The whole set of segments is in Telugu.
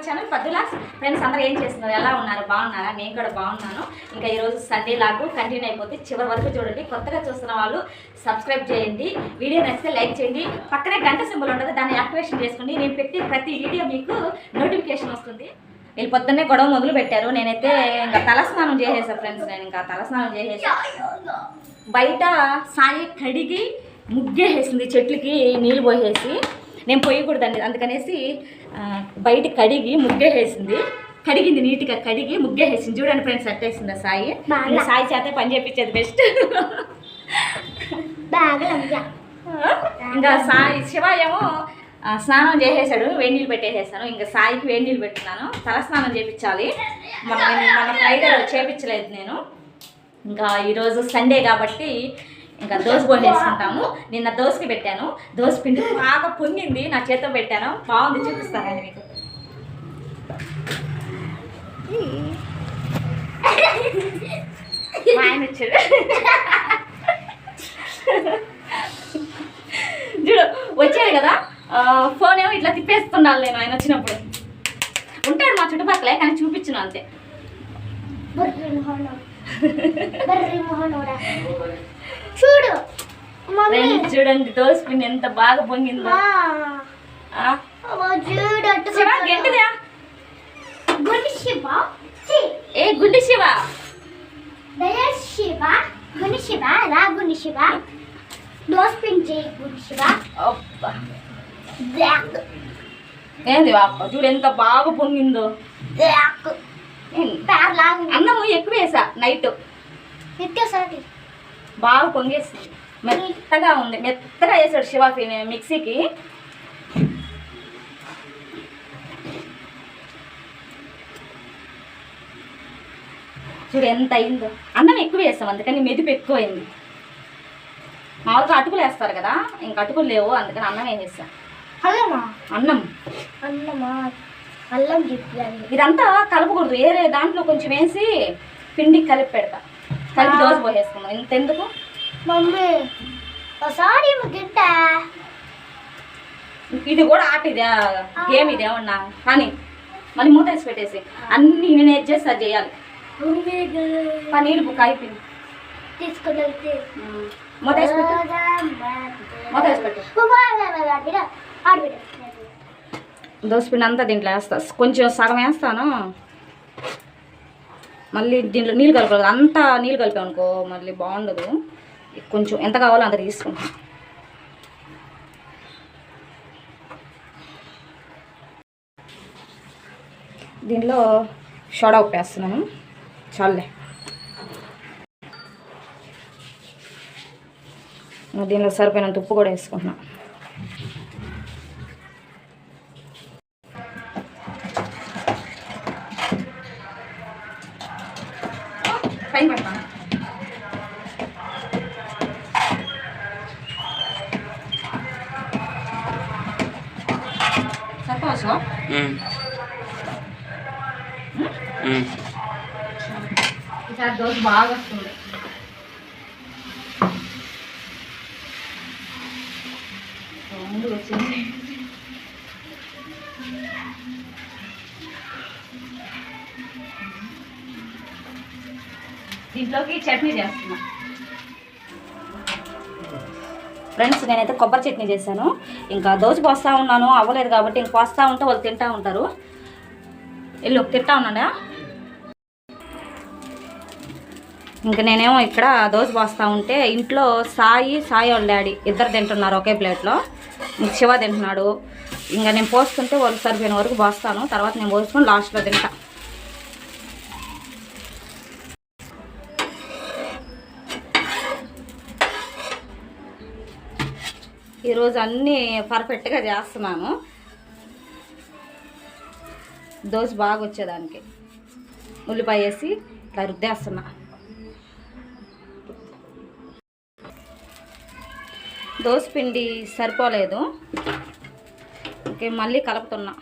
Our channel పద్దులాస్. ఫ్రెండ్స్ అందరూ ఏం చేస్తున్నారు, ఎలా ఉన్నారు, బాగున్నారా? నేను కూడా బాగున్నాను. ఇంకా ఈరోజు సండే లాగు కంటిన్యూ అయిపోతే చివరి వరకు చూడండి. కొత్తగా చూస్తున్న వాళ్ళు సబ్స్క్రైబ్ చేయండి, వీడియో నచ్చితే లైక్ చేయండి, పక్కనే గంట సింబల్ ఉంటుంది దాన్ని యాక్టివేషన్ చేసుకోండి. నేను పెట్టే ప్రతి వీడియో మీకు నోటిఫికేషన్ వస్తుంది. వీళ్ళు పొద్దున్నే గొడవ మొదలు పెట్టారు. నేనైతే ఇంకా తలస్నానం చేసేసా ఫ్రెండ్స్. నేను ఇంకా తలస్నానం చేసేసా. బయట సాయి కడిగి ముగ్గేసేసింది, చెట్లకి నీళ్ళు పోసేసి. నేను పోయకూడదండి అందుకనేసి బయట కడిగి ముగ్గేసేసింది. కడిగింది, నీట్గా కడిగి ముగ్గేసేసింది. చూడండి ఫ్రెండ్స్ అట్టేసింది సాయి. సాయి చేతే పని చేపించేది బెస్ట్. ఇంకా సాయి శివ ఏమో స్నానం చేసేసాడు, వేడి నీళ్ళు పెట్టేసేసాను. ఇంకా సాయికి వేడి నీళ్ళు పెట్టున్నాను, తలస్నానం చేయించాలి. మన ఫ్రైడే చేయించలేదు నేను. ఇంకా ఈరోజు సండే కాబట్టి ఇంకా దోశ పోసేసుకుంటాము. నిన్న దోశకి పెట్టాను, దోశ పిండి బాగా పొంగింది, నా చేతితో పెట్టాను, బాగుంది, చూపిస్తానండి మీకు. ఆయన వచ్చాడు చూడు, వచ్చాడు కదా, ఫోన్ ఏమో ఇట్లా తిప్పేస్తున్నాను నేను. ఆయన వచ్చినప్పుడు ఉంటాడు మా చుట్టుపక్కలే, కానీ చూపించను అంతే. చూడు చూడండి దోశ పిండి ఎంత బాగా పొంగిందో. గట్టిదా ఏ గుండి శివ, గుండి శివ రా, గుండి శివ దోశ పిండి గుండి శివ. ఏంది బాప, చూడు ఎంత బాగా పొంగిందో. అన్నము ఎక్కువ వేసా నైట్, బాగా పొంగేసి మెత్తగా ఉంది. మెత్తగా వేసాడు శివ మిక్సీకి. చూడు ఎంత అయిందో. అన్నం ఎక్కువ వేస్తాం అందుకని మెదుపు ఎక్కువ అయింది. మామూలుగా అటుకులు వేస్తారు కదా, ఇంక అటుకులు లేవు అందుకని అన్నం వేసేస్తా. అన్నం అల్లం ఇదంతా కలపకూడదు, వేరే దాంట్లో కొంచెం వేసి పిండి కలిపి పెడతా, కలిపి దోశ పోసేసుకున్నాం. ఇంతెందుకు మమ్మీ ఒకసారి గిట్ట ఇది కూడా ఆట, ఇదే గేమ్, ఇదేమన్నా కానీ మళ్ళీ మూత వేసి పెట్టేసి అన్నీ నేను అడ్జస్ట్ అది చేయాలి. పన్నీరు బుక్ అయిపోయింది, తీసుకుని మూత వేసి పెట్టు, మూత వేసి పెట్టు. దోశ పిండి అంతా దీంట్లో వేస్తా, కొంచెం సగం వేస్తాను. మళ్ళీ దీంట్లో నీళ్ళు కలపలేదు, అంతా నీళ్ళు కలిపాం అనుకో మళ్ళీ బాగుండదు. కొంచెం ఎంత కావాలో అంత తీసుకుంటాం. దీనిలో సోడా ఉప్పు వేస్తున్నాను, చాలే. దీనిలో సరిపోయినంత ఉప్పు కూడా వేసుకుంటున్నాను. పైన పెడతాను. సరిపోవచ్చు. ఈసారి దోశ బాగా వస్తుంది. ముందు వచ్చింది. దీంట్లోకి చట్నీ చేస్తున్నా ఫ్రెండ్స్. నేనైతే కొబ్బరి చట్నీ చేశాను. ఇంకా దోశ పోస్తూ ఉన్నాను, అవ్వలేదు కాబట్టి ఇంక పోస్తూ ఉంటే వాళ్ళు తింటూ ఉంటారు. వీళ్ళు తింటా ఉన్నాడా. ఇంక నేనేమో ఇక్కడ దోశ పోస్తూ ఉంటే ఇంట్లో సాయి వాళ్ళ డాడీ ఇద్దరు తింటున్నారు ఒకే ప్లేట్లో. ఇంక శివ తింటున్నాడు. ఇంకా నేను పోస్తుంటే వాళ్ళు సరిపోయిన వరకు పోస్తాను, తర్వాత నేను పోసుకొని లాస్ట్లో తింటా. ఈరోజు అన్నీ పర్ఫెక్ట్గా చేస్తున్నాను, దోశ బాగా వచ్చేదానికి. ఉల్లిపాయ వేసి ఇట్లా రుద్దేస్తున్నా. దోశ పిండి సరిపోలేదు, ఓకే మళ్ళీ కలుపుతున్నా.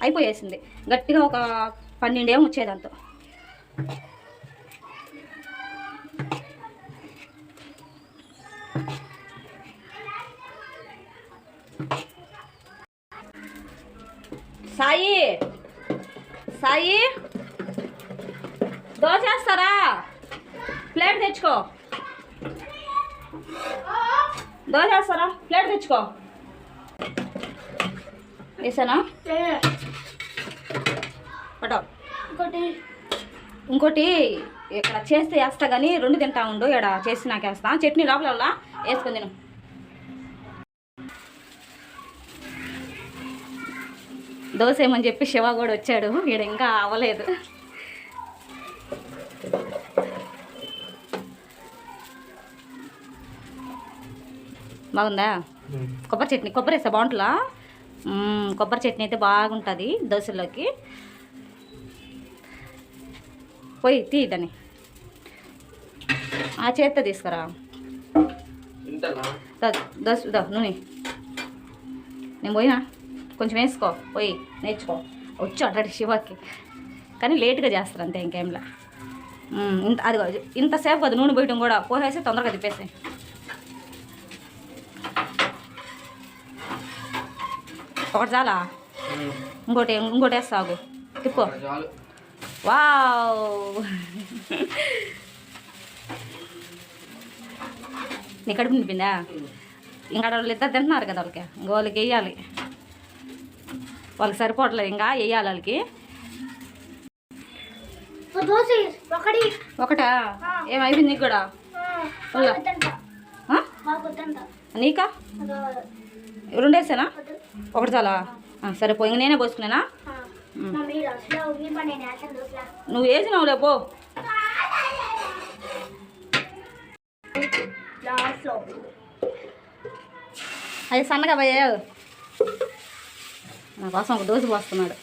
అయిపోయేసింది, గట్టిగా ఒక 12 ఏమో వచ్చేదంతా. సాయి సాయి దోశ వేస్తారా? ప్లేట్ తెచ్చుకో. దోశ వేస్తారా? ప్లేట్ తెచ్చుకో. వేసానా? పటో. ఇంకోటి ఇక్కడ చేస్తే వేస్తా కానీ 2 తింటా ఉండు. ఇక్కడ చేసి నాకు వేస్తా. చట్నీ లోపల వేసుకొని తిను. దోశ ఏమని చెప్పి శివ కూడా వచ్చాడు. ఈడ ఇంకా అవ్వలేదు. బాగుందా? కొబ్బరి చట్నీ. కొబ్బరి వేస్తా బాగుంటుందా? కొబ్బరి చట్నీ అయితే బాగుంటుంది దోశలోకి. పోయి తీయదని ఆ చేత్తో తీసుకురా. దోశ నూనె నేను పోయినా కొంచెం వేసుకో. పోయి నేర్చుకో. వచ్చు అట్లాంటి శివకి, కానీ లేట్గా చేస్తారు అంతే, ఇంకేంలా. అది ఇంతసేపు కదా నూనె పోయటం కూడా. పోసేసి తొందరగా తిప్పేసి. ఒకటి చాలా, ఇంకోటి వేస్తాగు. తిప్పో. వావ్, నీ కడుపు నింపిందా? ఇంకా వాళ్ళు ఇద్దరు తింటున్నారు కదా, వాళ్ళకి ఇంక వాళ్ళకి వేయాలి. వాళ్ళకి సరిపోవట్లేదు, ఇంకా వేయాలి వాళ్ళకి. ఒకటా? ఏమైపోయింది నీకు కూడా? నీకా? 2 వేసానా? ఒకటి చాలా? సరిపో. ఇంక నేనే పోసుకున్నానా? నువ్వు వేసినావులే పో. అది సన్నగా పోయావు. నా కోసం ఒక దోశ పోస్తున్నాడు.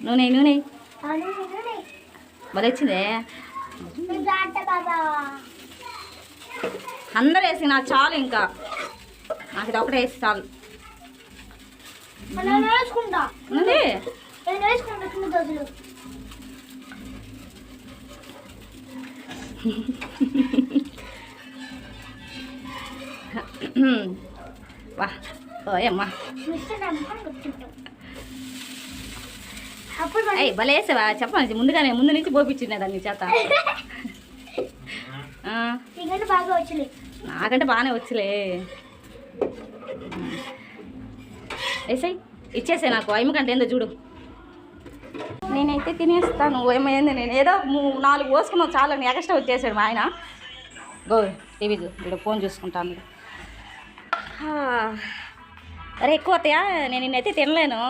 నూనె నూనె భలే వచ్చిందే. అందరూ వేసి నాకు చాలు, ఇంకా నాకు ఇది ఒకటే వేసి చాలు. ఉంది వా. ఓయమ్మా, అయ్యి భలే వేసావా? చెప్పాలి ముందుగానే, ముందు నుంచి పోపించింది దాన్ని చేత. నాకంటే బాగానే వచ్చలే. వేసాయి ఇచ్చేసే నాకు. అయ్యకంటే ఏందో చూడు. నేనైతే తినేస్తాను. ఏమైంది, నేను ఏదో 4 పోసుకున్నావు చాలా, ఎక్స్ట్రా వచ్చేసాడు మా ఆయన. గో టీవీ ఇక్కడ ఫోన్ చూసుకుంటాను. అరే ఎక్కువ అవుతాయా? నేను నిన్నైతే తినలేను.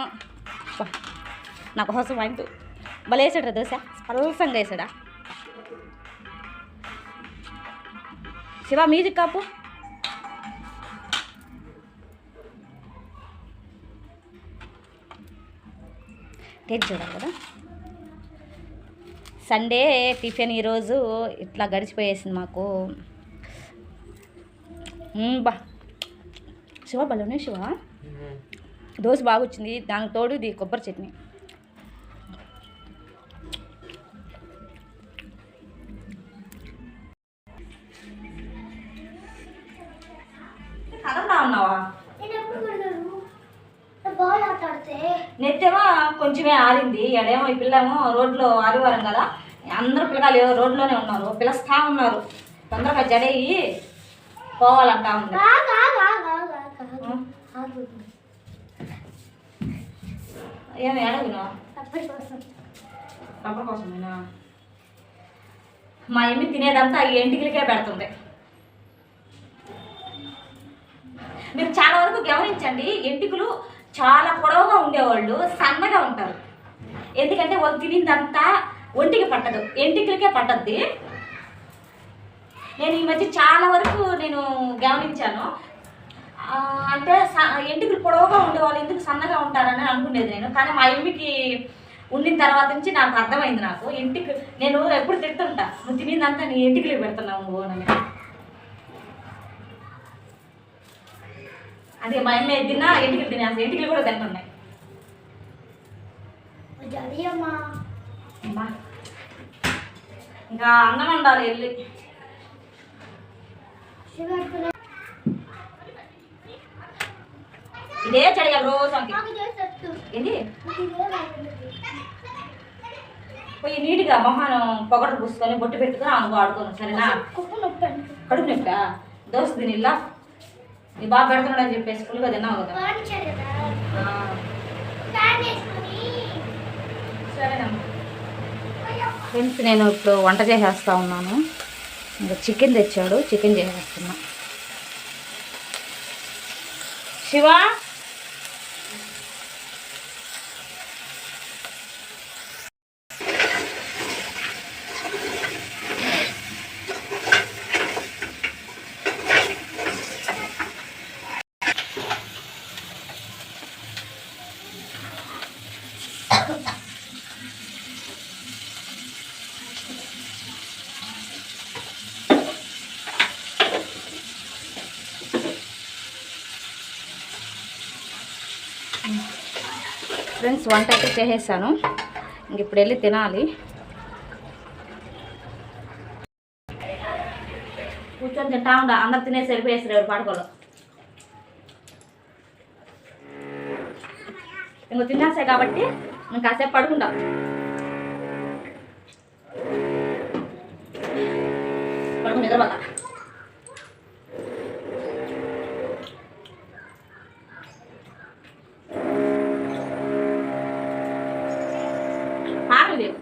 నా కోసం ఆయన భలే వేసాడు దోశ. పల్సంగా వేసాడా? శివ మ్యూజిక్ కాపు. టేస్ట్ చూడాలి కదా. సండే టిఫిన్ ఈరోజు ఇట్లా గడిచిపోయేసింది మాకు. బా శివ బలోనే శివ. దోశ బాగా వచ్చింది, దానికి తోడు ఇది కొబ్బరి చట్నీ. కదన్నా ఉన్నావా? నెత్తేమో కొంచెమే ఆరింది. ఎడేమో ఈ పిల్లేమో రోడ్లో ఆదివారం కదా, అందరూ పిల్లగాలు రోడ్లోనే ఉన్నారు, పిలుస్తా ఉన్నారు. తొందరగా జడేయి పోవాలంటా ఉంది. ఏమి అడగునా? రబ్బర్ కోసమేనా? మా ఏమి తినేదంతా ఈ ఎంటికలకే పెడుతుంది. మీరు చాలా వరకు గమనించండి, ఎంటికలు చాలా పొడవుగా ఉండేవాళ్ళు సన్నగా ఉంటారు. ఎందుకంటే వాళ్ళు తినిందంతా ఒంటికి పట్టదు, ఎంటికలకే పట్టద్ది. నేను ఈ మధ్య చాలా వరకు నేను గమనించాను. అంటే ఎంటికలు పొడవుగా ఉండేవాళ్ళు ఎందుకు సన్నగా ఉంటారని అనుకునేది నేను. కానీ మా ఎమ్మికి ఉండిన తర్వాత నుంచి నాకు అర్థమైంది. నాకు నేను ఎప్పుడు తిడుతుంటా, నువ్వు తినిందంతా నీ ఎంటికలు పెడుతున్నావు నువ్వు అని. అదే మా అమ్మ తిన్నా ఎంటికలు తినేసి ఎంటికలు కూడా తింటున్నాయి. ఇంకా అన్నం ఉండాలి వెళ్ళి. ఇదే చెడియాలి రోజు అంకి ఏంటి పోయి నీట్గా మొహానం పొగట పూసుకొని బొట్టు పెట్టుకొని అనుకో ఆడుకోను సరేనా? కడుపు నొప్పా దోశ తినిల్లా నీ బాగా పెడుతున్నాడని చెప్పేసి ఫుల్గా తిన్నావు కదా. సరేనమ్మా ఫ్రెండ్స్, నేను ఇప్పుడు వంట చేసేస్తా ఉన్నాను. ఇంకా చికెన్ తెచ్చాడు, చికెన్ చేసేస్తున్నా. శివ ఫ్రెండ్స్, వంట అయితే చేసేసాను. ఇంక ఇప్పుడు వెళ్ళి తినాలి. కూర్చొని తింటా ఉండ, అందరు తినేసి వెళ్ళిపోయేసారు ఎవరు పాడుకోలో. ఇంకో తినేసాయి కాబట్టి నేను కాసేపు పడుకుంటా. పడుకుని నిద్రపోతా. ఆగలేదు